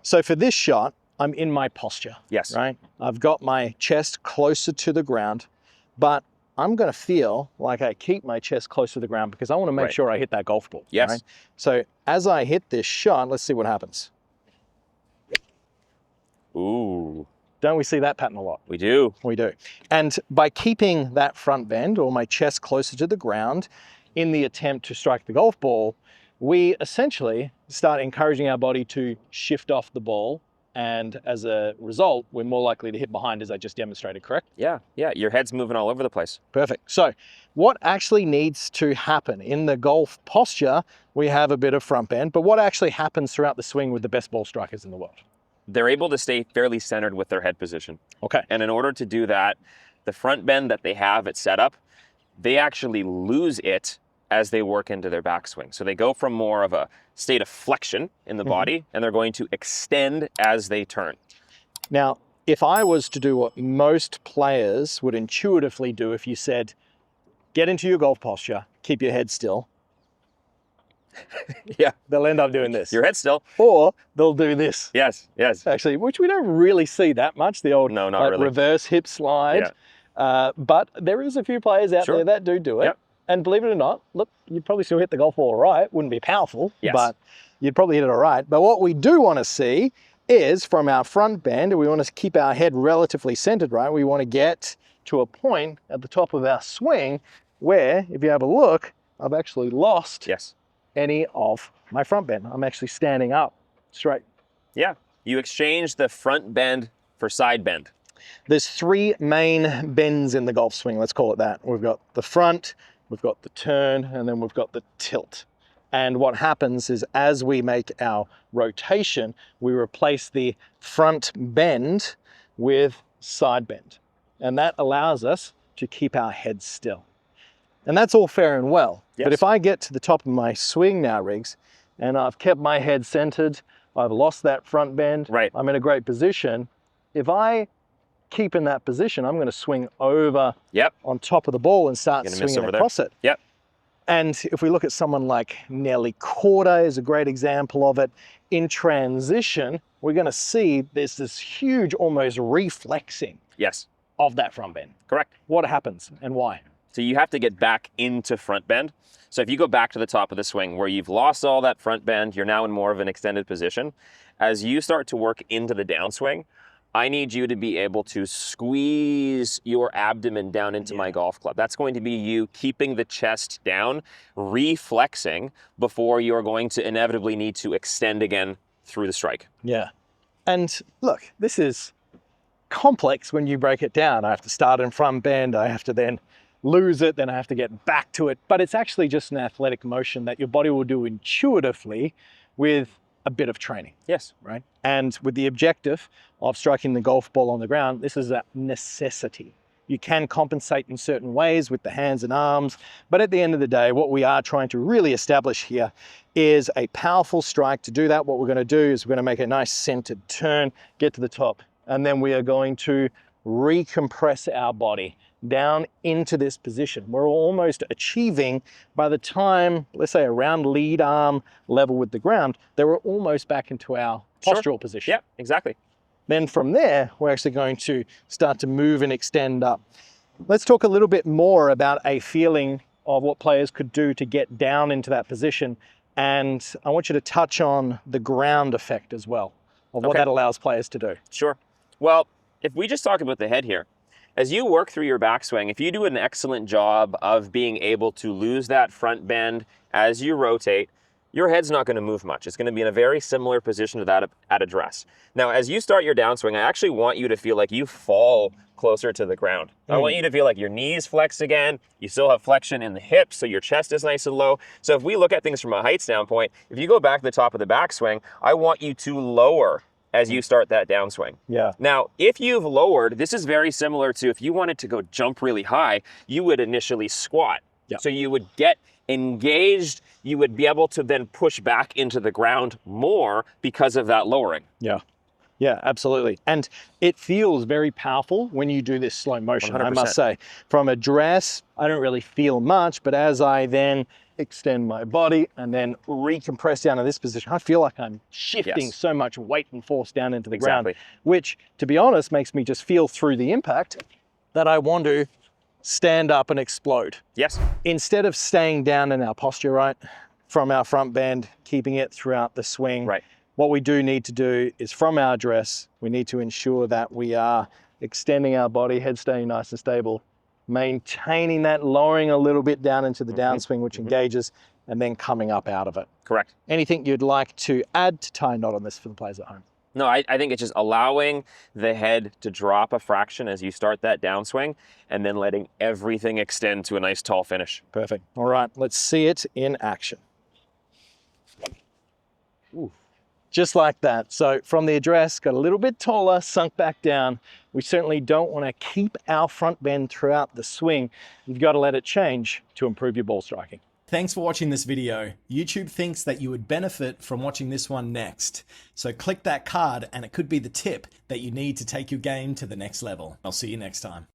So for this shot, I'm in my posture. Yes. Right? I've got my chest closer to the ground, but I'm going to feel like I keep my chest close to the ground because I want to make sure I hit that golf ball. Yes. Right? So as I hit this shot, let's see what happens. Ooh. Don't we see that pattern a lot? We do. We do. And by keeping that front bend or my chest closer to the ground in the attempt to strike the golf ball, we essentially start encouraging our body to shift off the ball. And as a result, we're more likely to hit behind, as I just demonstrated, correct? Yeah, yeah. Your head's moving all over the place. Perfect. So what actually needs to happen in the golf posture, we have a bit of front bend, but what actually happens throughout the swing with the best ball strikers in the world? They're able to stay fairly centered with their head position. Okay. And in order to do that, the front bend that they have at setup, they actually lose it as they work into their backswing. So they go from more of a state of flexion in the body, and they're going to extend as they turn. Now, if I was to do what most players would intuitively do, if you said, get into your golf posture, keep your head still, Yeah. they'll end up doing this. Your head still. Or they'll do this. Yes, yes. Actually, which we don't really see that much, the old No, not really. reverse hip slide. But there is a few players out there that do it. Yep. And believe it or not, look, you'd probably still hit the golf ball all right. Wouldn't be powerful, Yes. but you'd probably hit it all right. But what we do want to see is from our front bend, we want to keep our head relatively centered, right? We want to get to a point at the top of our swing where, if you have a look, I've actually lost any of my front bend. I'm actually standing up straight. Yeah, you exchange the front bend for side bend. There's three main bends in the golf swing, let's call it that. We've got the front, we've got the turn, and then we've got the tilt. And what happens is as we make our rotation, we replace the front bend with side bend. And that allows us to keep our head still. And that's all fair and well. Yes. But if I get to the top of my swing now, Riggs, and I've kept my head centered, I've lost that front bend, I'm in a great position. If I keep in that position, I'm going to swing over on top of the ball and start swinging across it. Yep. And if we look at someone like Nelly Korda is a great example of it. In transition, we're going to see there's this huge almost reflexing of that front bend. Correct. What happens and why? So you have to get back into front bend. So if you go back to the top of the swing where you've lost all that front bend, you're now in more of an extended position. As you start to work into the downswing, I need you to be able to squeeze your abdomen down into my golf club. That's going to be you keeping the chest down, reflexing before you're going to inevitably need to extend again through the strike. Yeah. And look, this is complex when you break it down. I have to start in front bend, I have to then lose it, then I have to get back to it. But it's actually just an athletic motion that your body will do intuitively with a bit of training. Yes. Right? And with the objective of striking the golf ball on the ground, this is a necessity. You can compensate in certain ways with the hands and arms, but at the end of the day, what we are trying to really establish here is a powerful strike. To do that, what we're going to do is we're going to make a nice centered turn, get to the top, and then we are going to recompress our body down into this position. We're almost achieving, by the time, let's say around lead arm level with the ground, that we're almost back into our postural position. Yeah, exactly. Then from there, we're actually going to start to move and extend up. Let's talk a little bit more about a feeling of what players could do to get down into that position. And I want you to touch on the ground effect as well, of what that allows players to do. Sure. Well, if we just talk about the head here, as you work through your backswing, if you do an excellent job of being able to lose that front bend as you rotate, your head's not going to move much. It's going to be in a very similar position to that at address. Now, as you start your downswing, I actually want you to feel like you fall closer to the ground. I want you to feel like your knees flex again. You still have flexion in the hips, so your chest is nice and low. So if we look at things from a height standpoint, if you go back to the top of the backswing, I want you to lower as you start that downswing. Yeah. Now, if you've lowered, this is very similar to if you wanted to go jump really high, you would initially squat. Yeah. So you would get engaged, you would be able to then push back into the ground more because of that lowering. Yeah. Yeah, absolutely. And it feels very powerful when you do this slow motion, 100%. I must say. From address, I don't really feel much, but as I then extend my body, and then recompress down in this position. I feel like I'm shifting Yes. so much weight and force down into the Exactly. ground, which, to be honest, makes me just feel through the impact that I want to stand up and explode. Yes. Instead of staying down in our posture, right, from our front bend, keeping it throughout the swing, Right. what we do need to do is from our address, we need to ensure that we are extending our body, head staying nice and stable, maintaining that, lowering a little bit down into the downswing, which engages, and then coming up out of it. Correct. Anything you'd like to add to tie a knot on this for the players at home? No, I think it's just allowing the head to drop a fraction as you start that downswing, and then letting everything extend to a nice tall finish. Perfect. All right, let's see it in action. Ooh. Just like that. So from the address, got a little bit taller, sunk back down. We certainly don't want to keep our front bend throughout the swing. You've got to let it change to improve your ball striking. Thanks for watching this video. YouTube thinks that you would benefit from watching this one next. So click that card and it could be the tip that you need to take your game to the next level. I'll see you next time.